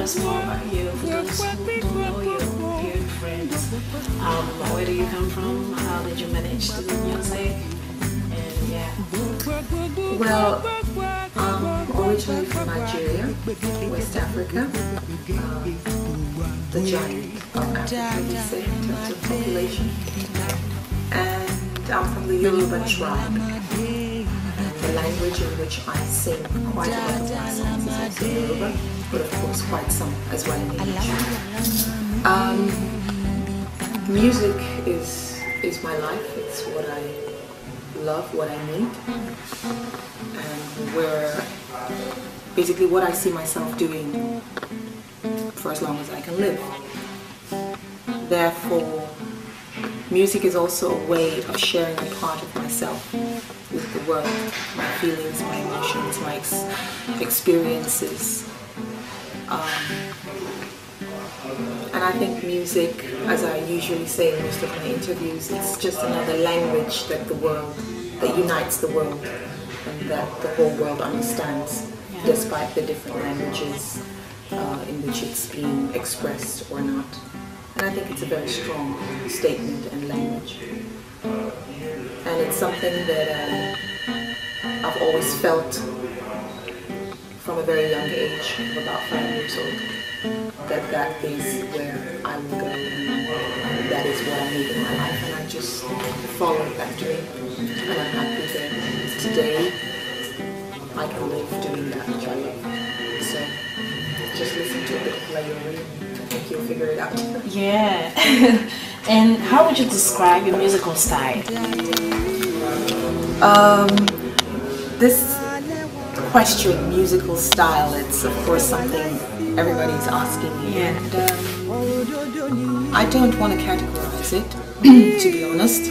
us more about you, for those who don't know you, dear friends. Where do you come from? How did you manage to do music? And yeah. Well, originally from Nigeria, West Africa, the giant of Africa, we say, in terms of population. And I'm from the Yoruba tribe. The language in which I sing quite a lot of my songs is also Yoruba, but of course quite some as well in English. Music is my life. It's what I love, what I need, and where basically what I see myself doing for as long as I can live. Therefore, music is also a way of sharing a part of myself with the world, my feelings, my emotions, my experiences. And I think music, as I usually say in most of my interviews, it's just another language that unites the world and that the whole world understands, despite the different languages in which it's being expressed or not. And I think it's a very strong statement and language. And it's something that I've always felt from a very young age, of about 5 years old, that is where I will go, and that is what I need in my life, and I just followed that dream, and I'm happy that today I can live doing that which I love. So just listen to a bit of Layori, I think you'll figure it out. Yeah. And how would you describe your musical style? This question, musical style, it's of course something everybody's asking me, and I don't want to categorize it, to be honest.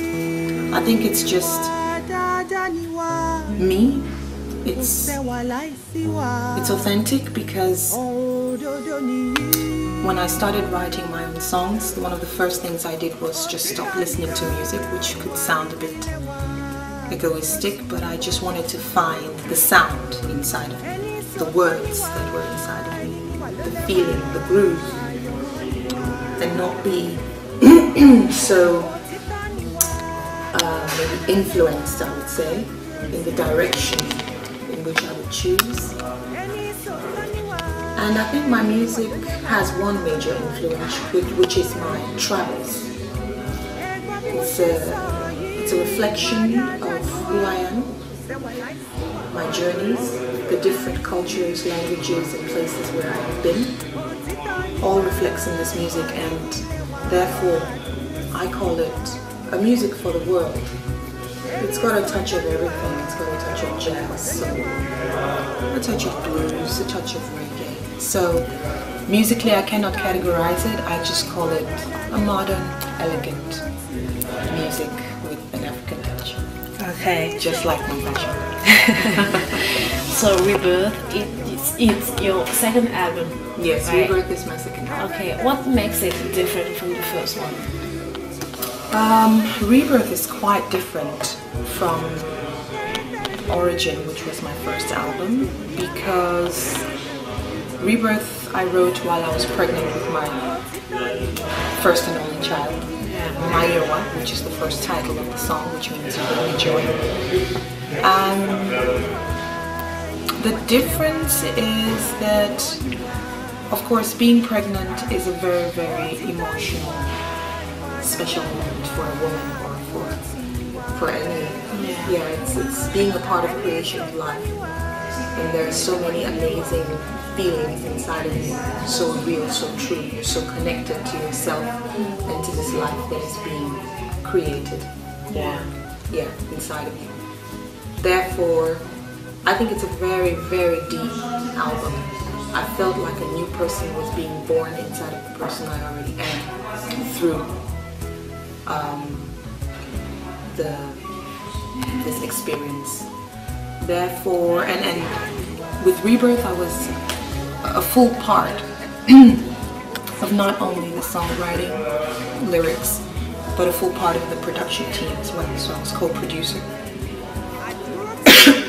I think it's just me. It's authentic, because when I started writing my own songs, one of the first things I did was just stop listening to music, which could sound a bit egoistic, but I just wanted to find the sound inside of me, the words that were inside of me, the feeling, the groove, and not be so maybe influenced, I would say, in the direction in which I would choose. And I think my music has one major influence, which is my travels. It's a reflection of who I am, my journeys, the different cultures, languages, and places where I have been, all reflects in this music, and therefore I call it a music for the world. It's got a touch of everything. It's got a touch of jazz, soul, a touch of blues, a touch of reggae. So musically I cannot categorize it. I just call it a modern, elegant music with an African touch. Okay. Just like my fashion. So Rebirth, it's your second album. Yes, right? Rebirth is my second album. Okay, what makes it different from the first one? Rebirth is quite different from Origin, which was my first album, because Rebirth I wrote while I was pregnant with my first and only child, Mayora, which is the first title of the song, which means you bring me joy. The difference is that, of course, being pregnant is a very, very emotional, special moment for a woman or for any. It's being a part of creation's life, and there are so many amazing feelings inside of you, so real, so true, so connected to yourself and to this life that is being created. Inside of you. Therefore, I think it's a very, very deep album. I felt like a new person was being born inside of the person I already am through this experience. Therefore, and with Rebirth, I was a full part of not only the songwriting, lyrics, but a full part of the production team as well. So I was co-producer.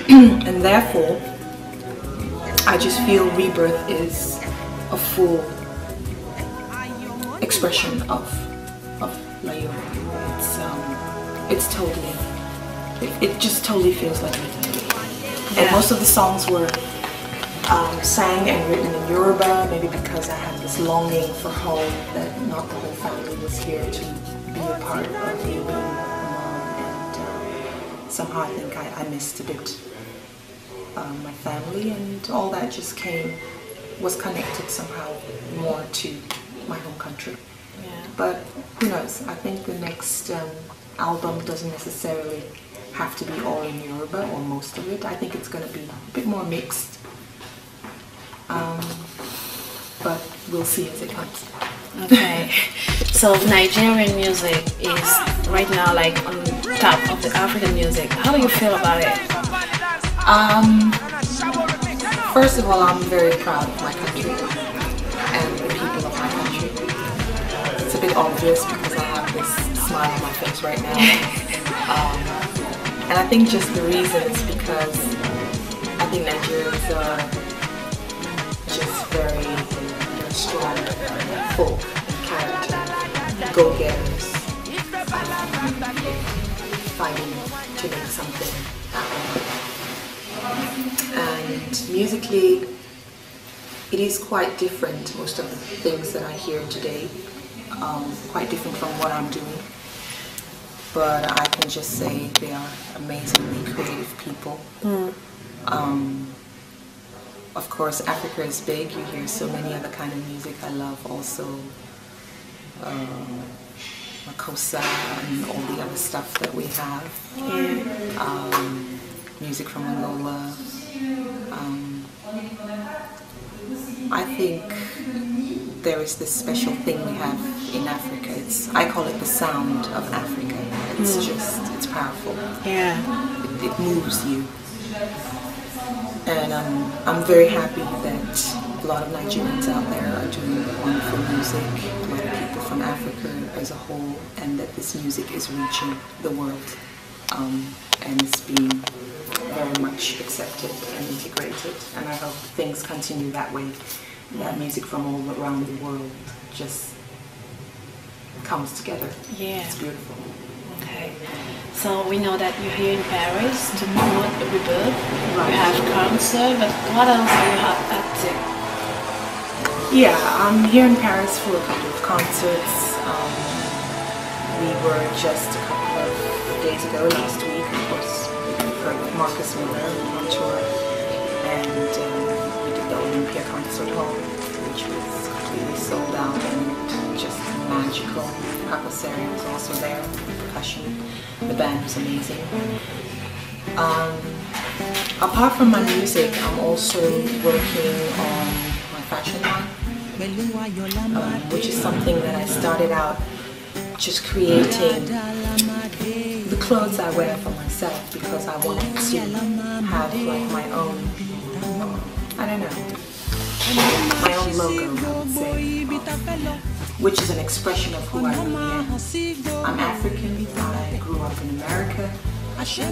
And therefore, I just feel Rebirth is a a full expression of Layori. It's totally, it just totally feels like me. And most of the songs were sang and written in Yoruba, maybe because I had this longing for home, that not the whole family was here to be a part of me being a mom, and somehow I think I missed a bit my family, and all that just was connected somehow more to my home country. Yeah. But who knows, I think the next album doesn't necessarily have to be all in Yoruba, or most of it. I think it's going to be a bit more mixed. But we'll see as it comes. Okay. So Nigerian music is right now like on top of the African music. How do you feel about it? First of all, I'm very proud of my country and the people of my country. It's a bit obvious because I have this smile on my face right now. And I think just the reason is because I think Nigerians are just very strong, folk, character, go-getters, fighting to make something happen. And musically, it is quite different, most of the things that I hear today, quite different from what I'm doing. But I can just say they are amazingly creative people. Of course, Africa is big. You hear so many other kind of music. I love also Makossa and all the other stuff that we have. Music from Angola. I think there is this special thing we have in Africa. I call it the sound of Africa. It's powerful. Yeah. It moves you. And I'm very happy that a lot of Nigerians out there are doing wonderful music, a lot of people from Africa as a whole, and that this music is reaching the world and it's being very much accepted and integrated. And I hope things continue that way, that music from all around the world just comes together. Yeah. It's beautiful. Okay. So we know that you're here in Paris to promote Rebirth. Right. You have concert, but what else are you up to? Yeah, I'm here in Paris for a couple of concerts. We were just a couple of days ago, last week, of course, for Marcus Miller on tour, and we did the Olympia Concert Hall, which was completely sold out and just magical. Papa Seri was also there, percussion. The band was amazing. Apart from my music, I'm also working on my fashion line, which is something that I started out just creating the clothes I wear for myself, because I wanted to have like my own, I don't know, my own logo, I would say, which is an expression of who I really am. I'm African, I grew up in America,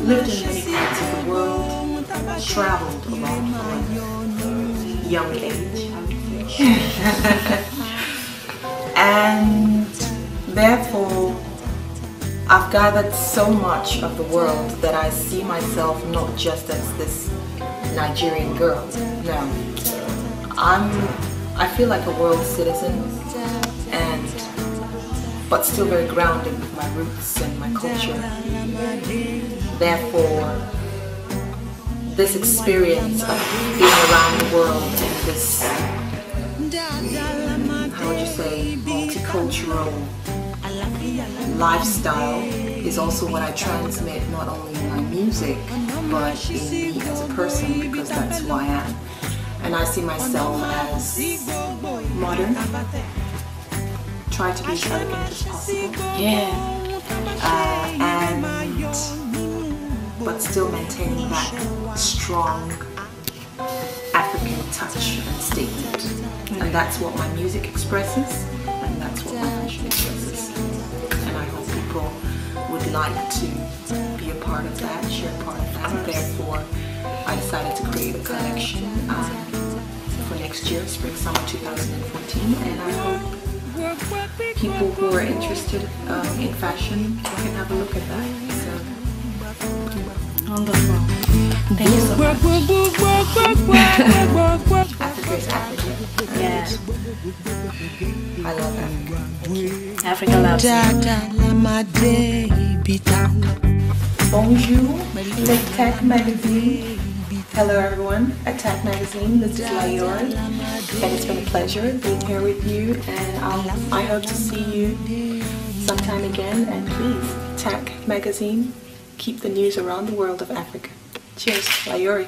lived in many parts of the world, traveled a lot from a young age, and therefore I've gathered so much of the world that I see myself not just as this Nigerian girl. No, I feel like a world citizen, but still very grounded with my roots and my culture. Therefore, this experience of being around the world and this, how would you say, multicultural lifestyle is also what I transmit, not only in my music, but in me as a person, because that's who I am. And I see myself as modern, try to be as elegant as possible. Yeah. But still maintaining that strong African touch and statement. And that's what my music expresses, and that's what my fashion expresses. And I hope people would like to be a part of that, share a part of that. Therefore, I decided to create a collection for next next year, spring summer 2014, and I hope people who are interested in fashion can have a look at that. So Wonderful. Thank you so much. Africa is Africa. Yeah. I love Africa. Africa loves you. Bonjour, le Taac magazine. Hello everyone, at Taac magazine, this is Layori, and it's been a pleasure being here with you, and I hope to see you sometime again, and please, Taac magazine, keep the news around the world of Africa. Cheers, Layori.